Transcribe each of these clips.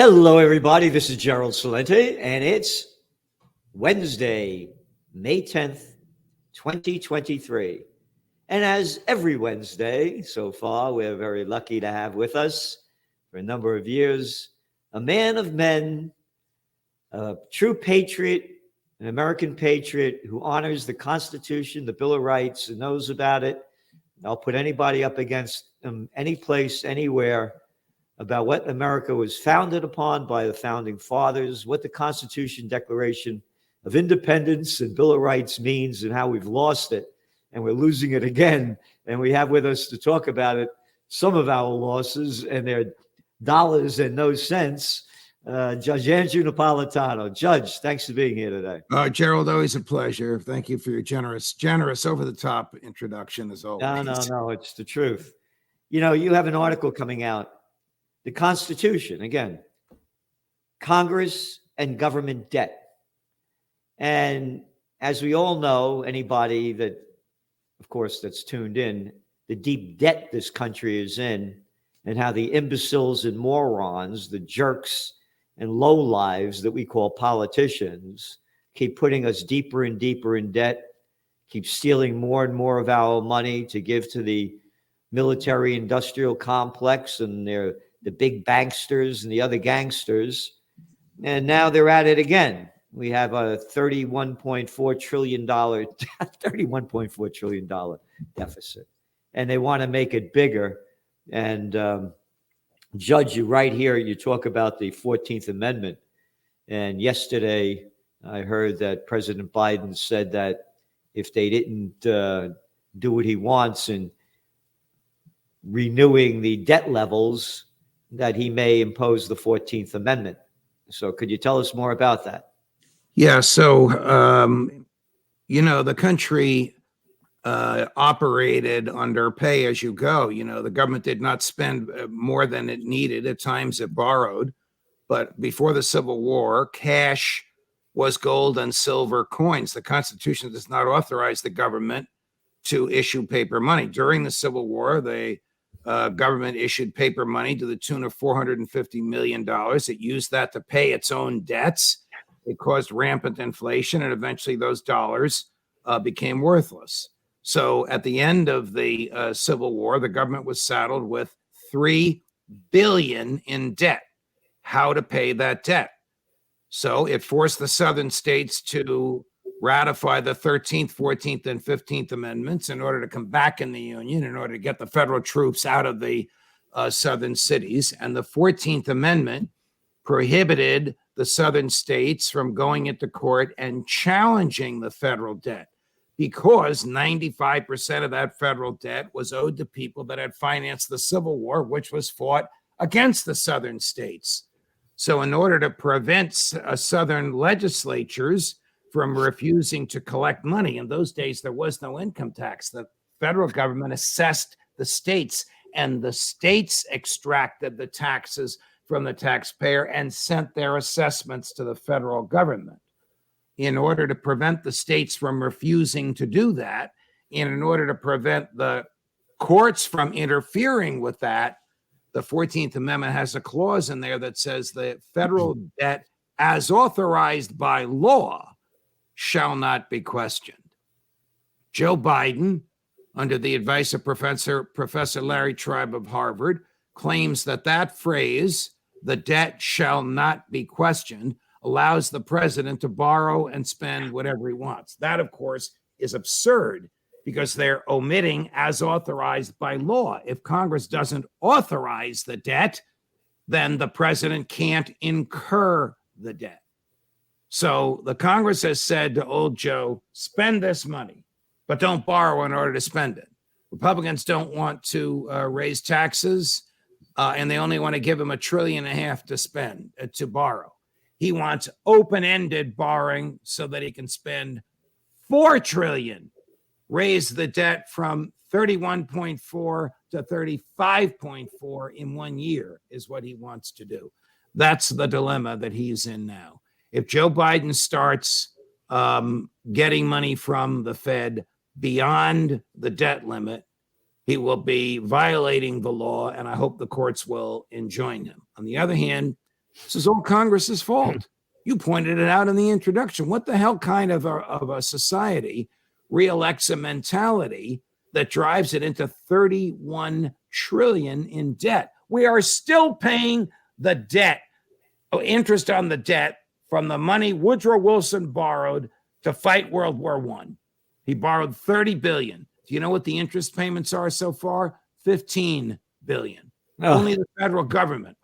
Hello, everybody. This is Gerald Salente, and it's Wednesday, May 10th, 2023. And as every Wednesday so far, we're very lucky to have with us for a number of years a man of men, a true patriot, an American patriot who honors the Constitution, the Bill of Rights, and knows about it. I'll put anybody up against him, any place, anywhere, about what America was founded upon by the founding fathers, what the Constitution, Declaration of Independence, and Bill of Rights means, and how we've lost it, and we're losing it again. And we have with us to talk about it some of our losses and their dollars and no cents. Judge Andrew Napolitano. Judge, thanks for being here today. Gerald, always a pleasure. Thank you for your generous, over-the-top introduction, as always. No, it's the truth. You know, you have an article coming out, the Constitution, again, Congress and government debt. And as we all know, anybody that, of course, that's tuned in, the deep debt this country is in, and how the imbeciles and morons, the jerks and lowlives that we call politicians, keep putting us deeper and deeper in debt, keep stealing more and more of our money to give to the military-industrial complex and the big banksters and the other gangsters. And now they're at it again. We have a $31.4 trillion deficit. And they want to make it bigger. And Judge, you right here, you talk about the 14th Amendment. And yesterday, I heard that President Biden said that if they didn't do what he wants in renewing the debt levels, that he may impose the 14th Amendment. So could you tell us more about that? Yeah, so, the country operated under pay-as-you-go. The government did not spend more than it needed. At times it borrowed. But before the Civil War, cash was gold and silver coins. The Constitution does not authorize the government to issue paper money. During the Civil War, the government issued paper money to the tune of $450 million. It used that to pay its own debts. It caused rampant inflation, and eventually those dollars became worthless. So at the end of the Civil War, the government was saddled with $3 billion in debt. How to pay that debt? So it forced the southern states to ratify the 13th, 14th, and 15th Amendments in order to come back in the Union, in order to get the federal troops out of the southern cities. And the 14th Amendment prohibited the southern states from going into court and challenging the federal debt, because 95% of that federal debt was owed to people that had financed the Civil War, which was fought against the southern states. So in order to prevent southern legislatures from refusing to collect money. In those days, there was no income tax. The federal government assessed the states, and the states extracted the taxes from the taxpayer and sent their assessments to the federal government. In order to prevent the states from refusing to do that, and in order to prevent the courts from interfering with that, the 14th Amendment has a clause in there that says the federal debt, as authorized by law, shall not be questioned. Joe Biden, under the advice of Professor Larry Tribe of Harvard, claims that phrase, the debt shall not be questioned, allows the president to borrow and spend whatever he wants. That, of course, is absurd, because they're omitting as authorized by law. If Congress doesn't authorize the debt, then the president can't incur the debt. So the Congress has said to old Joe, spend this money, but don't borrow in order to spend it. Republicans don't want to raise taxes, and they only want to give him $1.5 trillion to borrow. He wants open-ended borrowing so that he can spend $4 trillion, raise the debt from 31.4 to 35.4 in 1 year is what he wants to do. That's the dilemma that he's in now. If Joe Biden starts getting money from the Fed beyond the debt limit, he will be violating the law, and I hope the courts will enjoin him. On the other hand, This is all Congress's fault. You pointed it out in the introduction. What the hell kind of a society reelects a mentality that drives it into 31 trillion in debt? We are still paying the debt, interest on the debt from the money Woodrow Wilson borrowed to fight World War I. He borrowed 30 billion. Do you know what the interest payments are so far? 15 billion. Only the federal government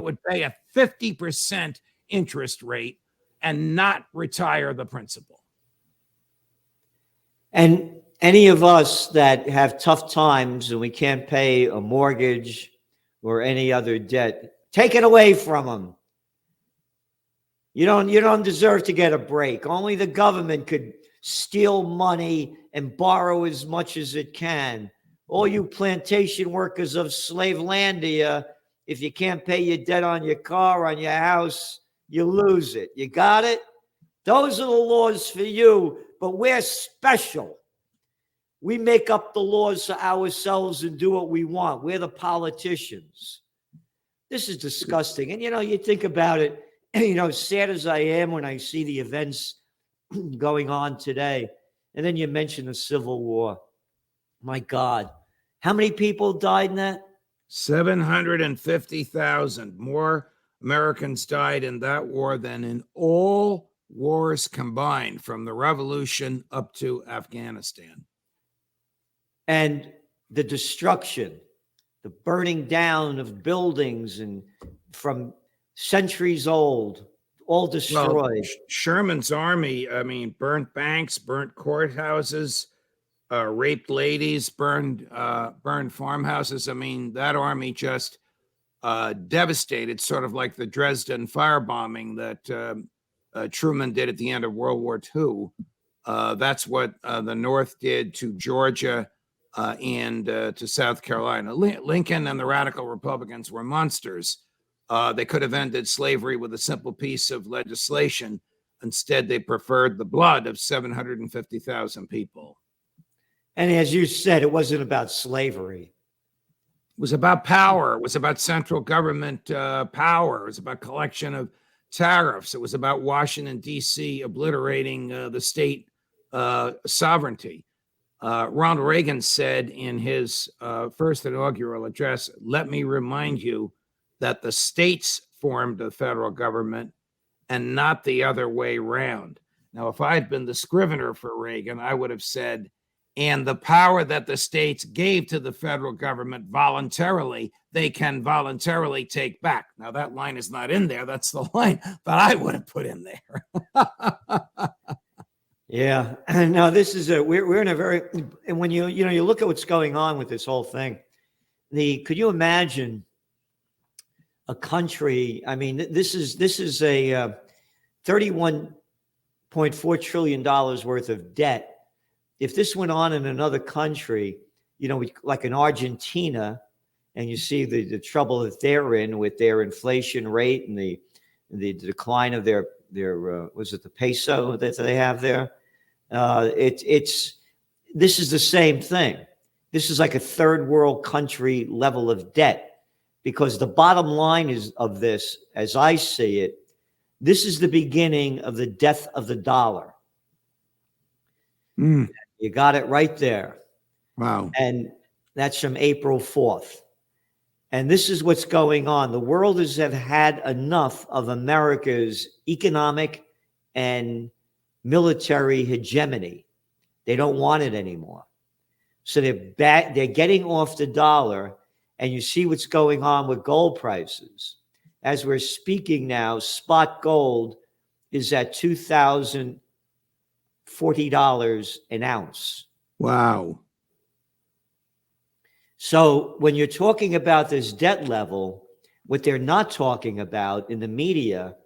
would pay a 50% interest rate and not retire the principal. And any of us that have tough times and we can't pay a mortgage or any other debt, take it away from them. You don't deserve to get a break. Only the government could steal money and borrow as much as it can. All you plantation workers of Slavelandia, if you can't pay your debt on your car, on your house, you lose it. You got it? Those are the laws for you, but we're special. We make up the laws for ourselves and do what we want. We're the politicians. This is disgusting. And, you think about it, sad as I am when I see the events going on today, and then you mention the Civil War. My God, how many people died in that? 750,000. More Americans died in that war than in all wars combined from the revolution up to Afghanistan. And the destruction, the burning down of buildings and from centuries old, all destroyed. Well, Sherman's army, burnt banks, burnt courthouses, raped ladies, burned farmhouses. That army just devastated, sort of like the Dresden firebombing that Truman did at the end of World War II. That's what the North did to Georgia and to South Carolina. Lincoln and the radical Republicans were monsters. They could have ended slavery with a simple piece of legislation. Instead, they preferred the blood of 750,000 people. And as you said, it wasn't about slavery. It was about power. It was about central government power. It was about collection of tariffs. It was about Washington, D.C. obliterating the state sovereignty. Ronald Reagan said in his first inaugural address, "Let me remind you that the states formed the federal government and not the other way around." Now, if I had been the scrivener for Reagan, I would have said, "And the power that the states gave to the federal government voluntarily, they can voluntarily take back." Now, that line is not in there. That's the line that I would have put in there. Yeah. No, this is we're in a very, and when you look at what's going on with this whole thing, could you imagine a country? This is a $31.4 trillion worth of debt. If this went on in another country, like in Argentina, and you see the trouble that they're in with their inflation rate and the decline of their was it the peso that they have there? This is the same thing. This is like a third world country level of debt, because the bottom line is of this, as I see it, this is the beginning of the death of the dollar. You got it right there. Wow. And that's from April 4th. And this is what's going on. The world has had enough of America's economic and military hegemony. They don't want it anymore. So they're getting off the dollar, and you see what's going on with gold prices. As we're speaking now, spot gold is at $2,040 an ounce. Wow. So when you're talking about this debt level, what they're not talking about in the media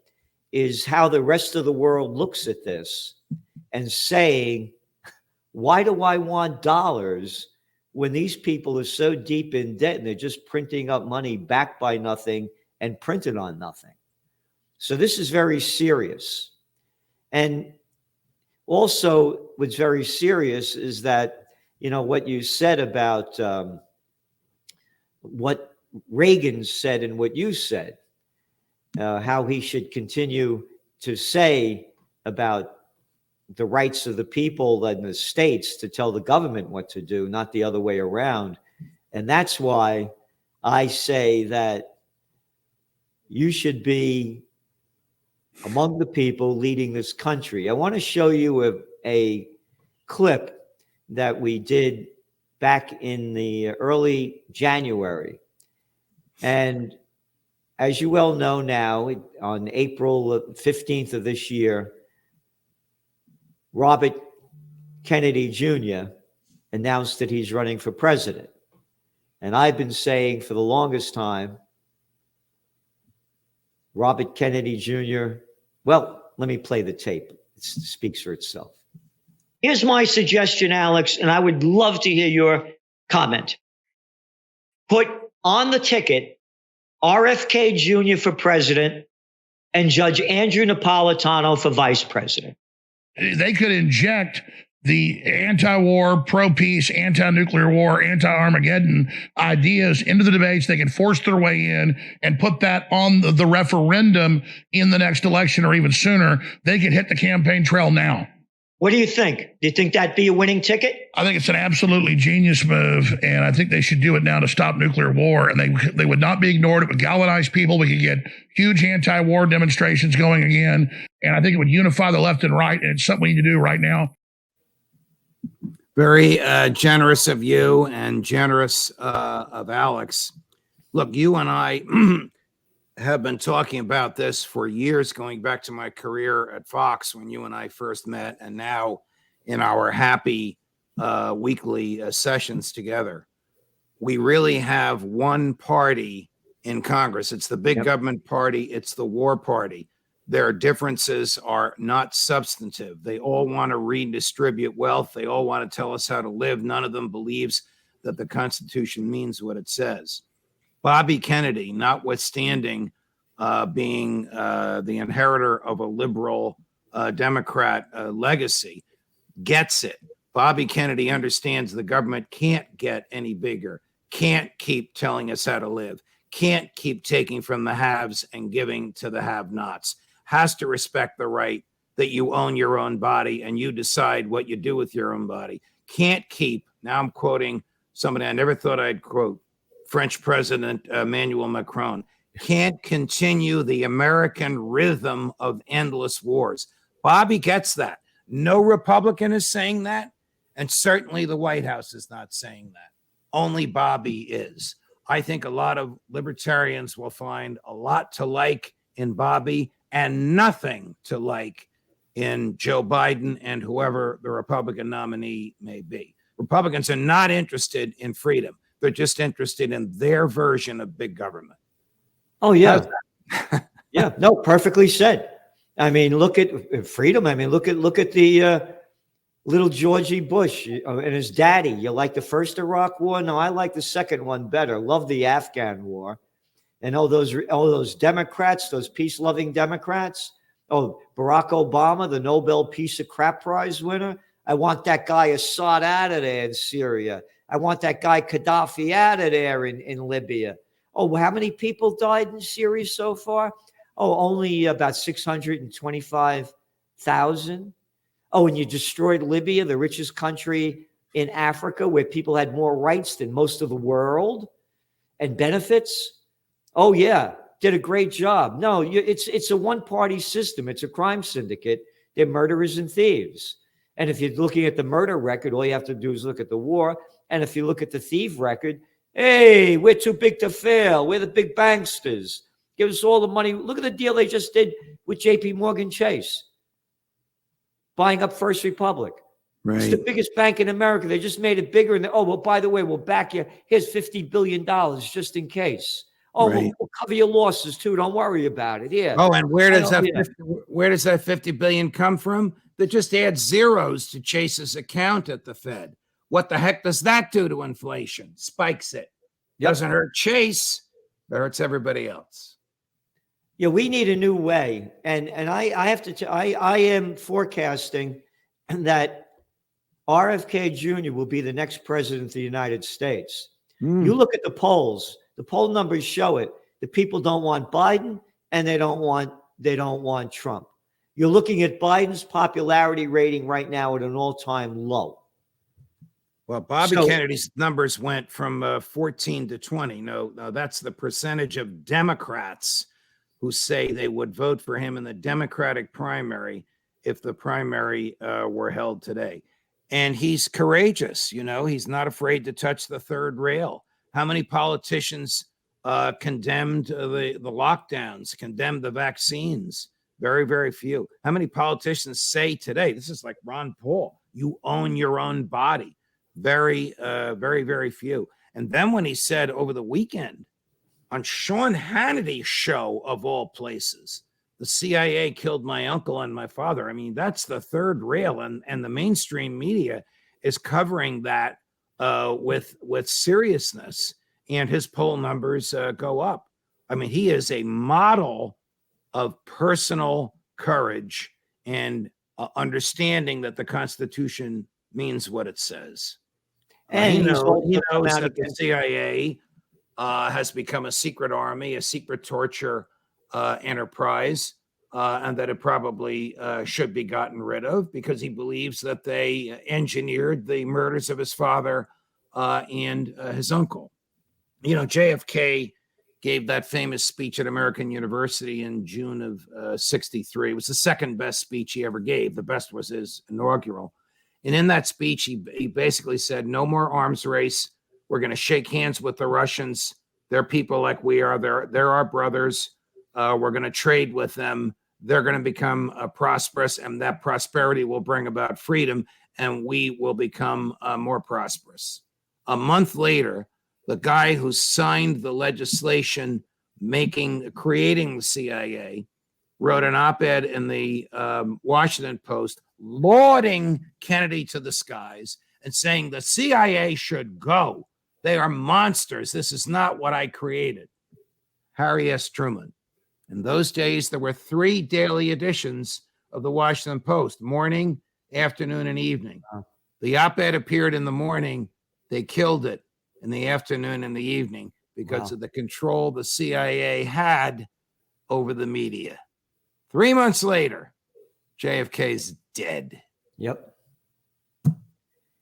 is how the rest of the world looks at this and saying, why do I want dollars when these people are so deep in debt and they're just printing up money backed by nothing and printed on nothing? So this is very serious. And also what's very serious is that, what you said about what Reagan said and what you said. how he should continue to say about the rights of the people and the states to tell the government what to do, not the other way around. And that's why I say that you should be among the people leading this country. I want to show you a clip that we did back in the early January. And as you well know now, on April 15th of this year, Robert Kennedy Jr. announced that he's running for president. And I've been saying for the longest time, Robert Kennedy Jr., well, let me play the tape. It speaks for itself. Here's my suggestion, Alex, and I would love to hear your comment. Put on the ticket RFK Jr. for president and Judge Andrew Napolitano for vice president. They could inject the anti-war, pro-peace, anti-nuclear war, anti-Armageddon ideas into the debates. They can force their way in and put that on the referendum in the next election or even sooner. They could hit the campaign trail now. What do you think? Do you think that'd be a winning ticket? I think it's an absolutely genius move, and I think they should do it now to stop nuclear war, and they would not be ignored. It would galvanize people. We could get huge anti-war demonstrations going again, and I think it would unify the left and right, and it's something we need to do right now. Very generous of you and generous of Alex. Look, you and I have been talking about this for years, going back to my career at Fox when you and I first met, and now in our happy weekly sessions together. We really have one party in Congress. It's the big government party. It's the war party. Their differences are not substantive. They all want to redistribute wealth. They all want to tell us how to live. None of them believes that the Constitution means what it says. Bobby Kennedy, notwithstanding being the inheritor of a liberal Democrat legacy, gets it. Bobby Kennedy understands the government can't get any bigger, can't keep telling us how to live, can't keep taking from the haves and giving to the have-nots, has to respect the right that you own your own body and you decide what you do with your own body. Can't keep, now I'm quoting somebody I never thought I'd quote, French President Emmanuel Macron, can't continue the American rhythm of endless wars. Bobby gets that. No Republican is saying that, and certainly the White House is not saying that. Only Bobby is. I think a lot of libertarians will find a lot to like in Bobby and nothing to like in Joe Biden and whoever the Republican nominee may be. Republicans are not interested in freedom. They're just interested in their version of big government. Oh, yeah. Yeah, no, perfectly said. I mean, look at freedom. I mean, look at the little Georgie Bush and his daddy. You like the first Iraq war? No, I like the second one better. Love the Afghan war. And all those Democrats, those peace-loving Democrats. Oh, Barack Obama, the Nobel Peace of Crap Prize winner. I want that guy Assad out of there in Syria. I want that guy Gaddafi out of there in Libya. Oh, how many people died in Syria so far? Oh, only about 625,000. Oh, and you destroyed Libya, the richest country in Africa, where people had more rights than most of the world and benefits. Oh, yeah, did a great job. No, it's a one-party system. It's a crime syndicate. They're murderers and thieves. And if you're looking at the murder record, all you have to do is look at the war. And if you look at the thief record, hey, we're too big to fail. We're the big banksters. Give us all the money. Look at the deal they just did with JP Morgan Chase, buying up First Republic. Right. It's the biggest bank in America. They just made it bigger. And well, by the way, we'll back you. Here's $50 billion just in case. Oh, right. We'll cover your losses too. Don't worry about it. Yeah. Oh, and where does that $50 billion come from? That just adds zeros to Chase's account at the Fed. What the heck does that do to inflation? Spikes it. Doesn't hurt Chase, but hurts everybody else. Yeah, we need a new way. And I have to I am forecasting that RFK Jr. will be the next president of the United States. You look at the polls, the poll numbers show it. The people don't want Biden and they don't want Trump. You're looking at Biden's popularity rating right now at an all-time low. Well, Bobby So- Kennedy's numbers went from 14 to 20. No, that's the percentage of Democrats who say they would vote for him in the Democratic primary if the primary were held today. And he's courageous. He's not afraid to touch the third rail. How many politicians condemned the lockdowns, condemned the vaccines? Very, very few. How many politicians say today, this is like Ron Paul, you own your own body? Very, very few. And then when he said over the weekend on Sean Hannity's show, of all places, the CIA killed my uncle and my father. I mean, that's the third rail, and the mainstream media is covering that with seriousness, and his poll numbers go up. I mean, he is a model of personal courage and understanding that the Constitution means what it says. And he he's knows also come out that the against- CIA has become a secret army, a secret torture enterprise, and that it probably should be gotten rid of because he believes that they engineered the murders of his father and his uncle. JFK gave that famous speech at American University in June of 63. It was the second best speech he ever gave. The best was his inaugural. And in that speech, he basically said, no more arms race. We're going to shake hands with the Russians. They're people like we are. They're our brothers. We're going to trade with them. They're going to become prosperous, and that prosperity will bring about freedom, and we will become more prosperous. A month later, the guy who signed the legislation creating the CIA wrote an op-ed in the Washington Post lauding Kennedy to the skies and saying the CIA should go. They are monsters. This is not what I created. Harry S. Truman. In those days, there were 3 daily editions of the Washington Post, morning, afternoon, and evening. The op-ed appeared in the morning. They killed it in the afternoon and the evening because of the control the CIA had over the media. 3 months later, JFK's dead. Yep.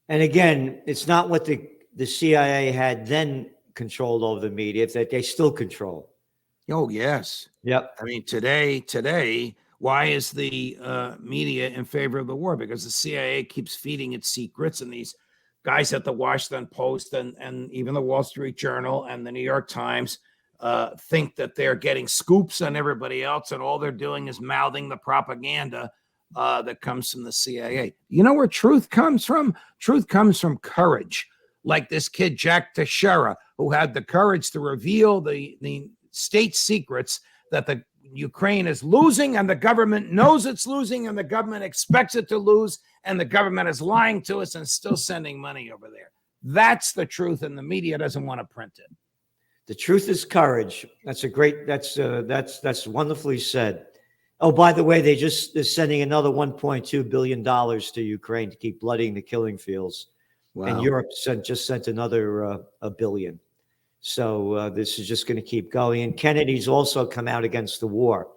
And again, it's not what the CIA had then controlled over the media, it's that they still control. Oh, yes. Yep. I mean, today, why is the media in favor of the war? Because the CIA keeps feeding its secrets, and these guys at the Washington Post and even the Wall Street Journal and the New York Times think that they're getting scoops on everybody else, and all they're doing is mouthing the propaganda that comes from the CIA. You know where truth comes from? Truth comes from courage. Like this kid, Jack Teixeira, who had the courage to reveal the state secrets that the Ukraine is losing, and the government knows it's losing, and the government expects it to lose, and the government is lying to us and still sending money over there. That's the truth, and the media doesn't want to print it. The truth is courage. That's wonderfully said. Oh, by the way, they're sending another $1.2 billion to Ukraine to keep bloodying the killing fields. Wow. And Europe just sent another $1 billion. So this is just going to keep going. And Kennedy's also come out against the war.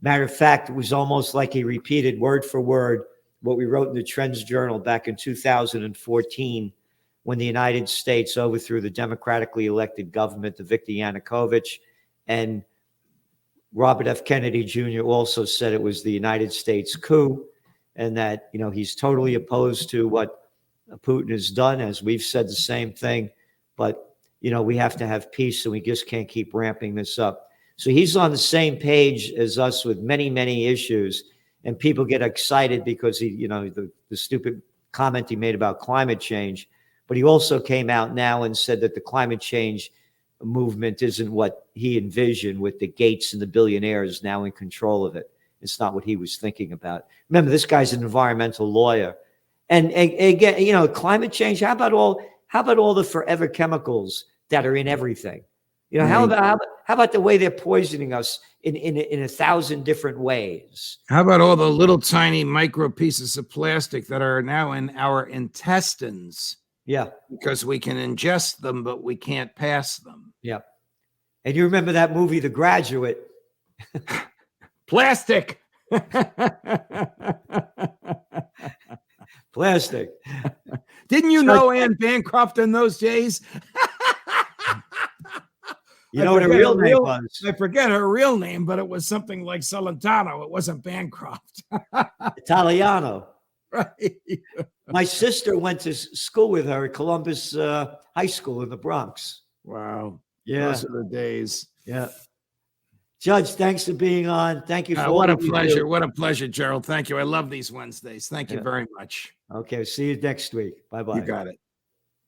Matter of fact, it was almost like he repeated word for word what we wrote in the Trends Journal back in 2014 when the United States overthrew the democratically elected government of Viktor Yanukovych. And Robert F. Kennedy Jr. also said it was the United States coup, and that, he's totally opposed to what Putin has done, as we've said the same thing. But we have to have peace, and we just can't keep ramping this up. So he's on the same page as us with many, many issues, and people get excited because the stupid comment he made about climate change. But he also came out now and said that the climate change movement isn't what he envisioned, with the Gates and the billionaires now in control of it. It's not what he was thinking about. Remember, this guy's an environmental lawyer. And again, climate change, how about all the forever chemicals that are in everything? How about the way they're poisoning us in 1,000 different ways? How about all the little tiny micro pieces of plastic that are now in our intestines? Yeah. Because we can ingest them, but we can't pass them. Yeah. And you remember that movie, The Graduate? Plastic. Plastic. Didn't you know Anne Bancroft in those days? You know what her real name was? I forget her real name, but it was something like Celentano. It wasn't Bancroft. Italiano. Right. My sister went to school with her at Columbus High School in the Bronx. Wow. Yeah. Those are the days. Yeah. Judge, thanks for being on. Thank you for What all a you pleasure. do. What a pleasure, Gerald. Thank you. I love these Wednesdays. Thank you very much. Okay, see you next week. Bye-bye. You got it.